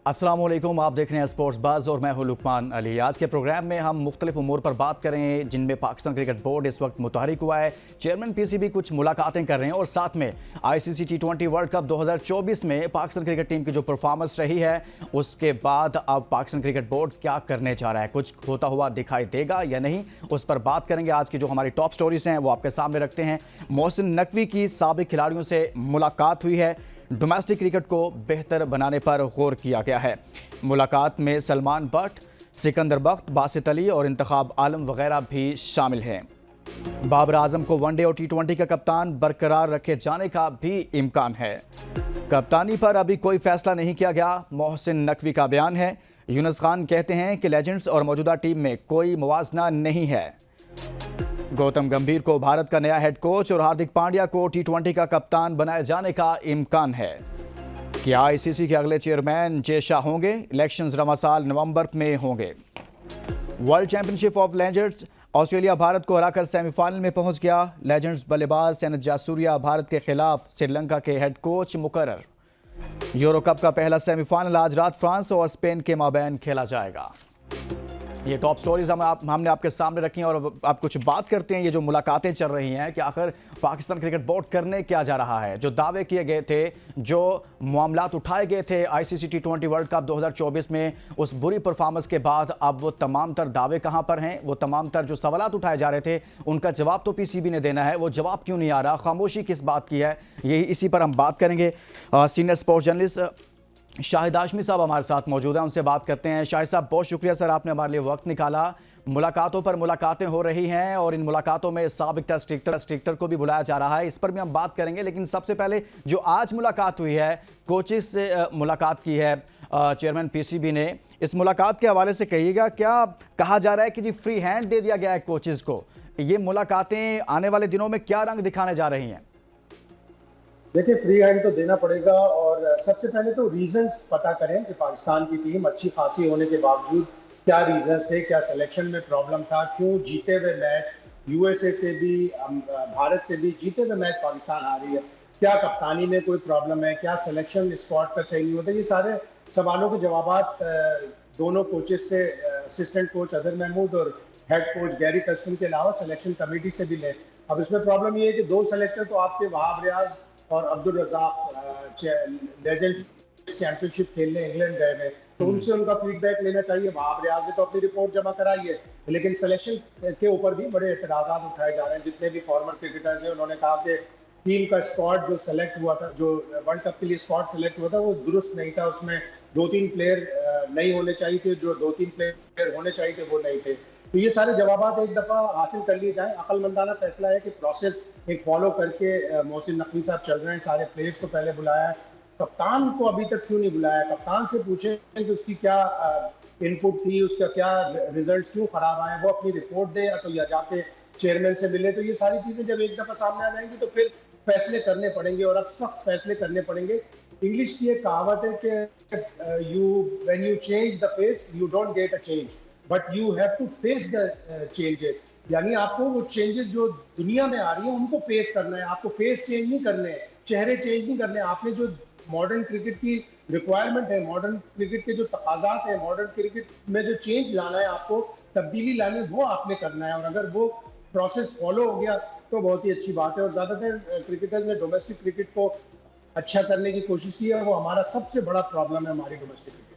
अस्सलामुअलैकुम, आप देख रहे हैं स्पोर्ट्स बज़ और मैं हूं लुकमान अली। आज के प्रोग्राम में हम मुख्तलिफ उमूर पर बात करें जिनमें पाकिस्तान क्रिकेट बोर्ड इस वक्त मुतहरिक हुआ है। चेयरमैन पीसीबी कुछ मुलाकातें कर रहे हैं और साथ में आईसीसी टी20 वर्ल्ड कप 2024 में पाकिस्तान क्रिकेट टीम की जो परफॉर्मेंस रही है उसके बाद अब पाकिस्तान क्रिकेट बोर्ड क्या करने जा रहा है, कुछ होता हुआ दिखाई देगा या नहीं, उस पर बात करेंगे। आज की जो हमारी टॉप स्टोरीज हैं वो आपके सामने रखते हैं। मोहसिन नकवी की साबिक खिलाड़ियों से मुलाकात हुई है। डोमेस्टिक क्रिकेट को बेहतर बनाने पर गौर किया गया है। मुलाकात में सलमान बट, सिकंदर बख्त, बासित अली और इंतखाब आलम वगैरह भी शामिल हैं। बाबर आजम को वनडे और टी20 का कप्तान बरकरार रखे जाने का भी इम्कान है। कप्तानी पर अभी कोई फैसला नहीं किया गया, मोहसिन नकवी का बयान है। यूनुस खान कहते हैं कि लेजेंड्स और मौजूदा टीम में कोई मुवाजना नहीं है। गौतम गंभीर को भारत का नया हेड कोच और हार्दिक पांड्या को टी20 का कप्तान बनाए जाने का इम्कान है। क्या आईसीसी के अगले चेयरमैन जे शाह होंगे? इलेक्शंस रवां साल नवंबर में होंगे। World championship of legends, Australia Bharat को हराकर सेमीफाइनल में पहुंच गया। लेजेंड्स बल्लेबाज सैयद जासूरिया भारत के खिलाफ श्रीलंका के हेड कोच मुकर्रर। यूरो कप का पहला सेमीफाइनल आज रात फ्रांस और स्पेन के माबैन खेला जाएगा। ये टॉप स्टोरीज हमने आपके सामने रखी हैं और आप कुछ बात करते हैं। ये जो मुलाकातें चल रही हैं कि आखिर पाकिस्तान क्रिकेट बोर्ड करने क्या जा रहा है। जो दावे किए गए थे, जो मामलात उठाए गए थे आईसीसी टी20 वर्ल्ड कप 2024 में, उस बुरी परफॉर्मेंस के बाद अब वो तमाम तर दावे कहां पर हैं? वो तमाम तर जो सवालात उठाए जा रहे थे उनका जवाब तो पीसीबी ने देना है। वो जवाब क्यों नहीं आ रहा? खामोशी किस बात की है? यही इसी पर हम बात करेंगे। Senior sports journalist Shahid Hashmi साहब हमारे साथ मौजूद हैं, उनसे बात करते हैं। शाहिद साहब, बहुत शुक्रिया सर, आपने हमारे लिए वक्त निकाला। मुलाकातों पर मुलाकातें हो रही हैं और इन मुलाकातों में साबिक टेस्ट क्रिकेटर को भी बुलाया जा रहा है, इस पर भी हम बात करेंगे। लेकिन सबसे पहले जो आज मुलाकात हुई है, कोचेस से मुलाकात की है चेयरमैन पीसीबी ने, इस मुलाकात के हवाले से कहिएगा, क्या कहा जा रहा है कि जी फ्री हैंड दे दिया गया है कोचेस को? ये मुलाकातें आने वाले दिनों में क्या रंग दिखाने जा रही हैं? देखिए, फ्री हैंड तो देना पड़ेगा और सबसे पहले तो रीजंस पता करें कि पाकिस्तान की टीम अच्छी खासी होने के बावजूद क्या रीजंस थे, क्या सिलेक्शन में प्रॉब्लम था, क्यों जीते हुए मैच यूएसए से भी भारत से भी जीते हुए मैच पाकिस्तान आ रही है, क्या कप्तानी में कोई प्रॉब्लम है, क्या सिलेक्शन स्क्वाड पर सही नहीं होता। ये सारे सवालों के जवाब दोनों कोचेस से, असिस्टेंट कोच अजहर महमूद और हेड कोच गैरी कर्स्टन के अलावा सिलेक्शन कमेटी से भी लें। अब इसमें प्रॉब्लम ये है कि दो सेलेक्टर तो आपके वहाब रियाज और अब्दुल रज़ाक लेजेंड चैंपियनशिप खेलने इंग्लैंड गए हैं, तो उनसे उनका फीडबैक लेना चाहिए। वहाब रियाज ने तो अपनी रिपोर्ट जमा कराई है, लेकिन सिलेक्शन के ऊपर भी बड़े एतराज़ात उठाए जा रहे हैं। जितने भी फॉर्मर क्रिकेटर्स हैं, उन्होंने कहा कि टीम का स्क्वाड जो सेलेक्ट हुआ था, जो वर्ल्ड कप के लिए स्क्वाड सेलेक्ट हुआ था, वो दुरुस्त नहीं था। उसमें 2-3 प्लेयर नहीं होने चाहिए थे, जो 2-3 प्लेयर होने चाहिए थे वो नहीं थे। तो ये सारे जवाब एक दफ़ा हासिल कर लिए जाएं। अक्लमंदाना फैसला है कि प्रोसेस एक फॉलो करके मोहसिन नकवी साहब चल रहे हैं। सारे प्लेयर्स को पहले बुलाया है, कप्तान को अभी तक क्यों नहीं बुलाया? कप्तान से पूछें कि उसकी क्या इनपुट थी, उसका क्या रिजल्ट्स क्यों खराब आए, वो अपनी रिपोर्ट दे या जाके चेयरमैन से मिले। तो ये सारी चीजें जब एक दफा सामने आ जाएंगी तो फिर फैसले करने पड़ेंगे और अब सख्त फैसले करने पड़ेंगे। इंग्लिश की एक कहावत है कि when you change the face you don't get a change but you have to face the changes. यानी आपको वो चेंजेस जो दुनिया में आ रही है उनको फेस करना है। आपको फेस चेंज नहीं करने हैं, चेहरे चेंज नहीं करने। आपने जो मॉडर्न क्रिकेट की रिक्वायरमेंट है, मॉडर्न क्रिकेट के जो तकाजात हैं, मॉडर्न क्रिकेट में जो चेंज लाना है, आपको तब्दीली लानी, वो आपने करना है। और अगर वो प्रोसेस फॉलो हो गया तो बहुत ही अच्छी बात है। और ज्यादातर क्रिकेटर्स ने डोमेस्टिक क्रिकेट को अच्छा करने की कोशिश की है, वो हमारा सबसे बड़ा प्रॉब्लम है, हमारी डोमेस्टिक क्रिकेट।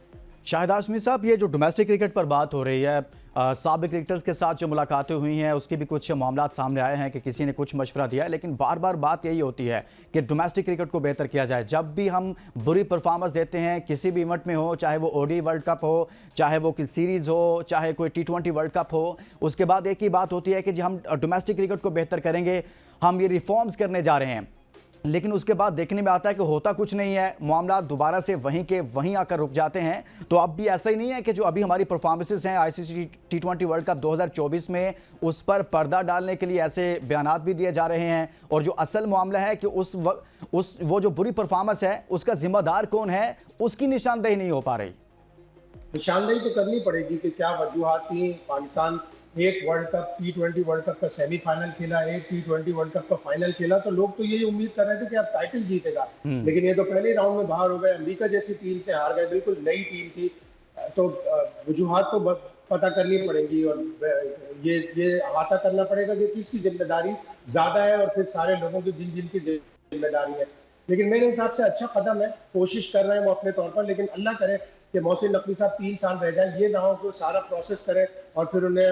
शाहिद हाशमी साहब, ये जो डोमेस्टिक क्रिकेट पर बात हो रही है, साबिक क्रिकेटर्स के साथ जो मुलाकातें हुई हैं उसके भी कुछ मामला सामने आए हैं कि किसी ने कुछ मशवरा दिया है, लेकिन बार बार बात यही होती है कि डोमेस्टिक क्रिकेट को बेहतर किया जाए। जब भी हम बुरी परफॉर्मेंस देते हैं किसी भी इवेंट में हो, चाहे वो ओडी वर्ल्ड कप हो, चाहे वो कोई सीरीज़ हो, चाहे कोई टी20 वर्ल्ड कप हो, उसके बाद एक ही बात होती है कि जी हम डोमेस्टिक क्रिकेट को बेहतर करेंगे, हम ये रिफॉर्म्स करने जा रहे हैं। लेकिन उसके बाद देखने में आता है कि होता कुछ नहीं है, मामला दोबारा से वहीं के वहीं आकर रुक जाते हैं। तो अब भी ऐसा ही नहीं है कि जो अभी हमारी परफॉर्मेंसेस हैं आईसीसी टी20 वर्ल्ड कप 2024 में, उस पर पर्दा डालने के लिए ऐसे बयानात भी दिए जा रहे हैं, और जो असल मामला है कि वो जो बुरी परफॉर्मेंस है उसका जिम्मेदार कौन है, उसकी निशानदेही नहीं हो पा रही। निशानदेही तो करनी पड़ेगी कि क्या वजूहात थी। पाकिस्तान एक world cup T20 world cup का सेमीफाइनल खेला, एक T20 वर्ल्ड कप का फाइनल खेला, तो लोग तो यही उम्मीद कर रहे थे कि अब टाइटल जीतेगा। लेकिन ये तो पहले ही राउंड में बाहर हो गए, अमेरिका जैसी टीम से हार गए, बिल्कुल नई टीम थी। तो वजूहात तो पता करनी पड़ेगी, और ये अहाता करना पड़ेगा कि किसकी जिम्मेदारी ज्यादा है और फिर सारे लोगों की जिनकी जिम्मेदारी है। लेकिन मेरे हिसाब से अच्छा कदम है, कोशिश कर रहे हैं वो अपने तौर पर, लेकिन अल्लाह करे कि मोहसिन नकवी साहब 3 साल रह जाए, ये ना हो कि सारा प्रोसेस करें और फिर उन्हें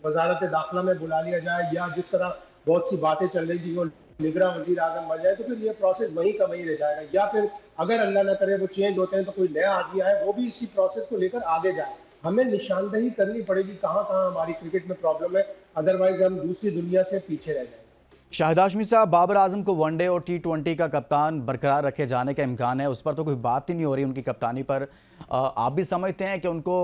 वजारत दाखिला में बुला लिया जाए, या जिस तरह बहुत सी बातें चल रही थी वो निगरान वजीर आजम बन जाए, तो फिर ये प्रोसेस वहीं का वहीं रह जाएगा। या फिर अगर अल्लाह ना करे वो चेंज होते हैं तो कोई नया आदमी आए, वो भी इसी प्रोसेस को लेकर आगे जाए। हमें निशानदही करनी पड़ेगी कहाँ कहाँ हमारी क्रिकेट में प्रॉब्लम है, अदरवाइज हम दूसरी दुनिया से पीछे रह जाएंगे। शाहिद हाशमी साहब, बाबर आजम को वनडे और T20 का कप्तान बरकरार रखे जाने का इम्कान है, उस पर तो कोई बात ही नहीं हो रही उनकी कप्तानी पर। आप भी समझते हैं कि उनको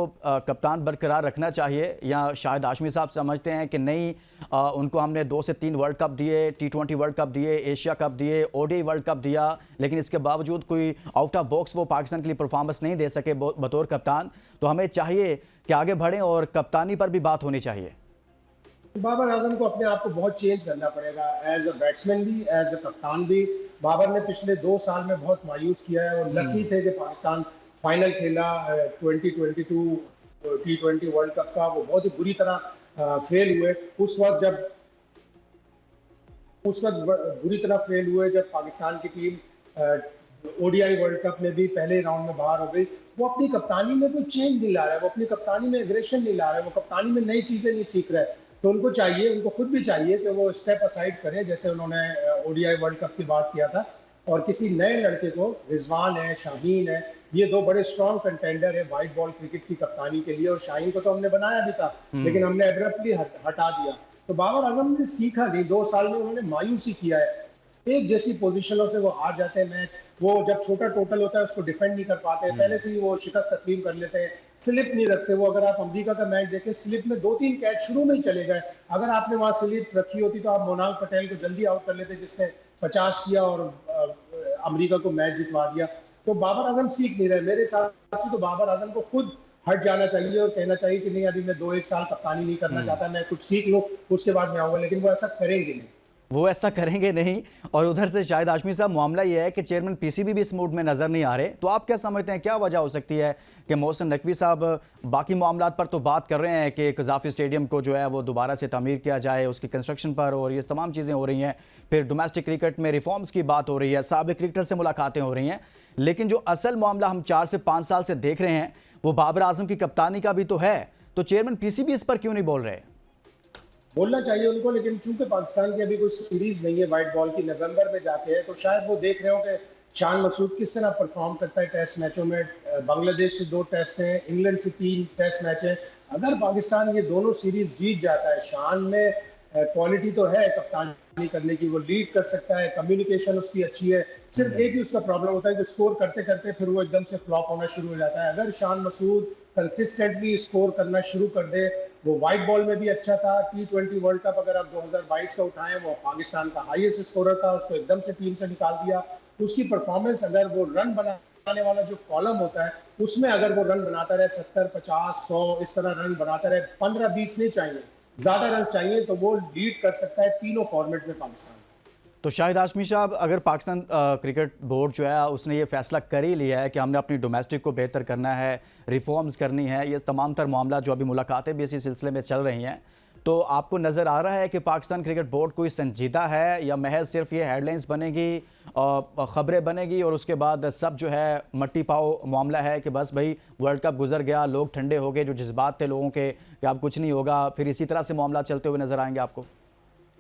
कप्तान बरकरार रखना चाहिए, या शाहिद हाशमी साहब समझते हैं कि नहीं, उनको हमने 2 से 3 वर्ल्ड कप दिए, T20 वर्ल्ड कप दिए, एशिया कप दिए, ODI वर्ल्ड कप दिया, लेकिन इसके बावजूद कोई आउट ऑफ बॉक्स वो पाकिस्तान के लिए परफॉर्मेंस नहीं दे सके बतौर कप्तान, तो हमें चाहिए कि आगे बढ़ें और कप्तानी पर भी बात होनी चाहिए। बाबर आजम को अपने आप को बहुत चेंज करना पड़ेगा, एज अ बैट्समैन भी, एज अ कप्तान भी। बाबर ने पिछले 2 साल में बहुत मायूस किया है, और लकी थे कि पाकिस्तान फाइनल खेला 2022 T20 वर्ल्ड कप का, वो बहुत ही बुरी तरह फेल हुए। उस वक्त बुरी तरह फेल हुए जब पाकिस्तान की टीम ODI वर्ल्ड कप में भी पहले राउंड में बाहर हो गई। वो अपनी कप्तानी में कोई चेंज नहीं ला रहा है, वो अपनी कप्तानी में एग्रेशन नहीं ला रहा है, वो कप्तानी में नई चीजें नहीं सीख रहा है। तो उनको चाहिए, उनको खुद भी चाहिए कि वो स्टेप असाइड करें, जैसे उन्होंने ODI वर्ल्ड कप की बात किया था, और किसी नए लड़के को, रिजवान है, शाहीन है, ये 2 बड़े स्ट्रॉन्ग कंटेंडर है वाइट बॉल क्रिकेट की कप्तानी के लिए। और शाहीन को तो हमने बनाया भी था, लेकिन हमने एब्रप्टली हटा दिया। तो बाबर आजम ने सीखा नहीं, 2 साल में उन्होंने मायूसी किया है, एक जैसी पोजीशनों से वो हार जाते हैं मैच। वो जब छोटा टोटल होता है उसको डिफेंड नहीं कर पाते, पहले से ही वो शिकस्त तस्लीम कर लेते हैं, स्लिप नहीं रखते वो। अगर आप अमेरिका का मैच देखें, स्लिप में 2-3 कैच शुरू में ही चले गए। अगर आपने वहां स्लिप रखी होती तो आप मोनाल पटेल को जल्दी आउट कर लेते, जिसने 50 किया और अमेरिका को मैच जितवा दिया। तो बाबर आजम सीख नहीं रहे। मेरे हिसाब से तो बाबर आजम को खुद हट जाना चाहिए और कहना चाहिए कि नहीं, अभी मैं 2-1 साल कप्तानी नहीं करना चाहता, मैं कुछ सीख लूं उसके बाद मैं आऊंगा। लेकिन वो ऐसा करेंगे नहीं, वो ऐसा करेंगे नहीं। और उधर से शाहिद हाशमी साहब, मामला ये है कि चेयरमैन PCB भी इस मूड में नजर नहीं आ रहे, तो आप क्या समझते हैं, क्या वजह हो सकती है कि मोहसिन नकवी साहब बाकी मामला पर तो बात कर रहे हैं कि कज़ाफ़ी स्टेडियम को जो है वो दोबारा से तामीर किया जाए, उसकी कंस्ट्रक्शन पर, और ये तमाम चीज़ें हो रही हैं, फिर डोमेस्टिक क्रिकेट में रिफॉर्म्स की बात हो रही है, साबिक़ क्रिकेटर से मुलाकातें हो रही हैं, लेकिन जो असल मामला हम 4 से 5 साल से देख रहे हैं वो बाबर आजम की कप्तानी का भी तो है। तो चेयरमैन PCB इस पर क्यों नहीं बोल रहे? बोलना चाहिए उनको, लेकिन चूंकि पाकिस्तान की अभी कोई सीरीज नहीं है वाइट बॉल की, नवंबर में जाके है, तो शायद वो देख रहे हो कि शान मसूद किस तरह परफॉर्म करता है टेस्ट मैचों में। बांग्लादेश से 2 टेस्ट हैं, इंग्लैंड से 3 टेस्ट मैच हैं। अगर पाकिस्तान ये दोनों सीरीज जीत जाता है, शान में क्वालिटी तो है कप्तानी करने की, वो लीड कर सकता है, कम्युनिकेशन उसकी अच्छी है। सिर्फ एक ही उसका प्रॉब्लम होता है कि स्कोर करते करते फिर वो एकदम से फ्लॉप होना शुरू हो जाता है। अगर शान मसूद कंसिस्टेंटली स्कोर करना शुरू कर दे, वो वाइट बॉल में भी अच्छा था, T20 वर्ल्ड कप अगर आप 2022 का उठाएं, वो पाकिस्तान का हाईएस्ट स्कोरर था, उसको एकदम से टीम से निकाल दिया। उसकी परफॉर्मेंस, अगर वो रन बनाने वाला जो कॉलम होता है उसमें अगर वो रन बनाता रहे, 70, 50, 100 इस तरह रन बनाता रहे, 15-20 नहीं चाहिए, ज्यादा रन चाहिए, तो वो लीड कर सकता है तीनों फॉर्मेट में पाकिस्तान। तो शाहिद हाशमी साहब, अगर पाकिस्तान क्रिकेट बोर्ड जो है उसने ये फैसला कर ही लिया है कि हमने अपनी डोमेस्टिक को बेहतर करना है, रिफॉर्म्स करनी है, ये तमाम तर मामला जो अभी मुलाकातें भी इसी सिलसिले में चल रही हैं, तो आपको नज़र आ रहा है कि पाकिस्तान क्रिकेट बोर्ड कोई संजीदा है, या महज सिर्फ ये हेडलाइंस बनेगी, ख़बरें बनेगी, और उसके बाद सब जो है मट्टी पाओ मामला है कि बस भाई वर्ल्ड कप गुजर गया, लोग ठंडे हो गए, जो जज्बात थे लोगों के कि अब कुछ नहीं होगा, फिर इसी तरह से मामला चलते हुए नजर आएंगे आपको?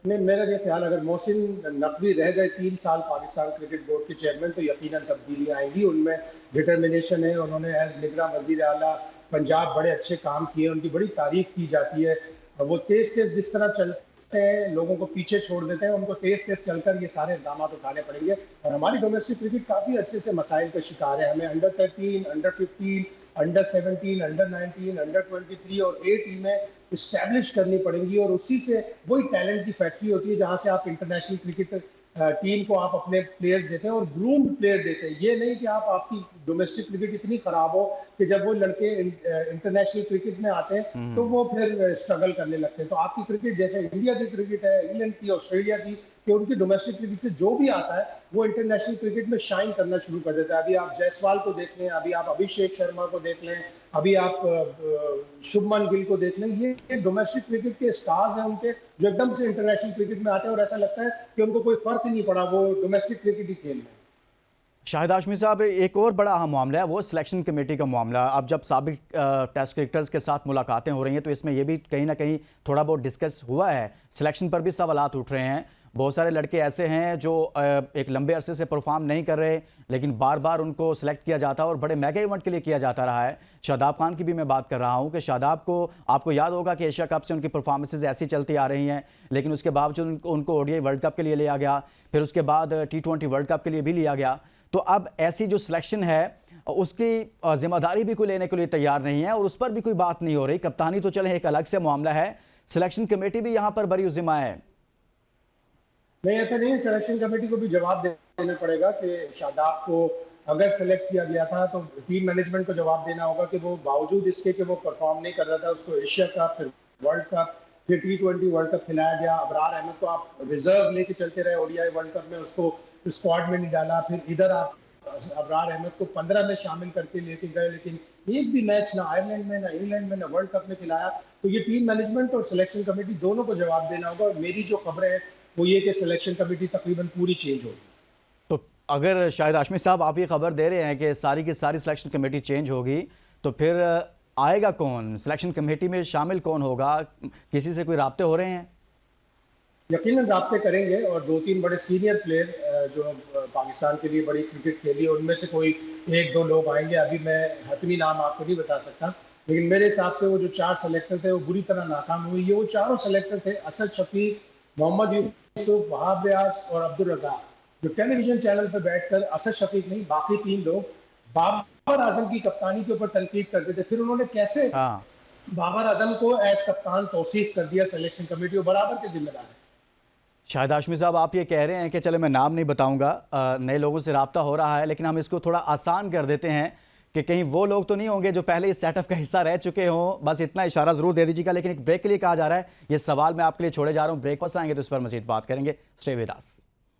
नहीं, मेरा ये ख्याल, अगर मोहसिन नकवी रह गए 3 साल पाकिस्तान क्रिकेट बोर्ड के चेयरमैन, तो यकीनन तब्दीलियां आएंगी। उनमें डिटर्मिनेशन है, उन्होंने एज निगरान वजीर आला पंजाब बड़े अच्छे काम किए, उनकी बड़ी तारीफ की जाती है। वो तेज तेज जिस तरह चलते हैं, लोगों को पीछे छोड़ देते हैं, उनको तेज तेज चलकर ये सारे इक़दाम उठाने पड़ेंगे। और हमारी डोमेस्टिक क्रिकेट काफ़ी अच्छे से मसाइल का शिकार है। हमें under 13, under 15, under 17, under 19, under 23 और A टीमें इस्टेब्लिश करनी पड़ेंगी, और उसी से वही टैलेंट की फैक्ट्री होती है जहां से आप इंटरनेशनल क्रिकेट टीम को आप अपने प्लेयर्स देते हैं और ग्रूम्ड प्लेयर देते हैं। ये नहीं कि आपकी डोमेस्टिक क्रिकेट इतनी खराब हो कि जब वो लड़के इंटरनेशनल क्रिकेट में आते हैं तो वो फिर स्ट्रगल करने लगते हैं। तो आपकी क्रिकेट जैसे इंडिया की क्रिकेट है, इंग्लैंड की, ऑस्ट्रेलिया की, कि उनकी डोमेस्टिक क्रिकेट से जो भी आता है वो इंटरनेशनल क्रिकेट में शाइन करना शुरू कर देता है। अभी आप जायसवाल को देख लें, अभी आप अभिषेक शर्मा को देख लें, अभी आप शुभमन गिल को देख लें। ये डोमेस्टिक क्रिकेट के स्टार्स हैं उनके, जो एकदम से इंटरनेशनल क्रिकेट में आते हैं और ऐसा लगता है कि उनको कोई फर्क ही नहीं पड़ा, वो डोमेस्टिक क्रिकेट ही खेल रहे हैं। शाहिद हाशमी साहब, एक और बड़ा अहम मामला है वो सिलेक्शन कमेटी का मामला। अब जब साबिक टेस्ट क्रिकेटर्स के साथ मुलाकातें हो रही हैं तो इसमें यह भी कहीं ना कहीं थोड़ा बहुत डिस्कस हुआ है, सिलेक्शन पर भी सवालात उठ रहे हैं। बहुत सारे लड़के ऐसे हैं जो एक लंबे अरसे से परफॉर्म नहीं कर रहे, लेकिन बार बार उनको सिलेक्ट किया जाता है और बड़े मेगा इवेंट के लिए किया जाता रहा है। शादाब खान की भी मैं बात कर रहा हूं कि शादाब को आपको याद होगा कि एशिया कप से उनकी परफॉर्मेंसेज ऐसी चलती आ रही हैं, लेकिन उसके बावजूद उनको ओडीआई वर्ल्ड कप के लिए लिया गया, फिर उसके बाद T20 वर्ल्ड कप के लिए भी लिया गया। तो अब ऐसी जो सिलेक्शन है उसकी जिम्मेदारी भी कोई लेने के लिए तैयार नहीं है और उस पर भी कोई बात नहीं हो रही। कप्तानी तो चले एक अलग से मामला है, सिलेक्शन कमेटी भी यहां पर बरी जिम्मा है। नहीं, ऐसा नहीं है। सिलेक्शन कमेटी को भी जवाब देना पड़ेगा कि शादाब को अगर सेलेक्ट किया गया था तो टीम मैनेजमेंट को जवाब देना होगा कि वो बावजूद इसके कि वो परफॉर्म नहीं कर रहा था, उसको एशिया कप, फिर वर्ल्ड कप, फिर T20 वर्ल्ड कप खिलाया गया। अबरार अहमद को आप रिजर्व लेके चलते रहे ओडीआई वर्ल्ड कप में, उसको स्क्वाड में नहीं डाला। फिर इधर आप अबरार अहमद को 15 में शामिल करके लेके गए, लेकिन एक भी मैच ना आयरलैंड में, ना इंग्लैंड में, ना वर्ल्ड कप में खिलाया। तो ये टीम मैनेजमेंट और सिलेक्शन कमेटी दोनों को जवाब देना होगा। और मेरी जो खबरें हैं वो ये कि सिलेक्शन कमेटी तकरीबन पूरी चेंज होगी। तो अगर शाहिद हाशमी साहब आप ये खबर दे रहे हैं कि सारी की सारी सिलेक्शन कमेटी चेंज होगी, तो फिर आएगा कौन? सिलेक्शन कमेटी में शामिल कौन होगा? किसी से कोई राब्ते हो रहे हैं? यकीनन राब्ते करेंगे और 2-3 बड़े सीनियर प्लेयर जो पाकिस्तान के लिए बड़ी क्रिकेट खेली, उनमें से कोई 1-2 लोग आएंगे। अभी मैं हतमी नाम आपको नहीं बता सकता, लेकिन मेरे हिसाब से वो जो 4 सेलेक्टर थे वो बुरी तरह नाकाम हुए। ये वो चारों सेलेक्टर थे, असद शफीक, मोहम्मद यूसुफ, वहाब रियाज और अब्दुल रज़ाक, जो टेलीविजन चैनल पर बैठकर असद शफीक नहीं बाकी 3 लोग बाबर आजम की कप्तानी के ऊपर तनकीद करते थे। फिर उन्होंने कैसे बाबर आजम को एज कप्तान तौसीफ कर दिया सिलेक्शन कमेटी, और बराबर के जिम्मेदार है। शाहिद हाशमी साहब, आप ये कह रहे हैं कि चलो मैं नाम नहीं बताऊंगा, नए लोगों से राब्ता हो रहा है, लेकिन हम इसको थोड़ा आसान कर देते हैं कि कहीं वो लोग तो नहीं होंगे जो पहले इस सेटअप का हिस्सा रह चुके हों। बस इतना इशारा जरूर दे दीजिएगा। लेकिन एक ब्रेक के लिए कहा जा रहा है, ये सवाल मैं आपके लिए छोड़े जा रहा हूँ। ब्रेक पर आएंगे तो इस पर मजीद बात करेंगे। Stay with us.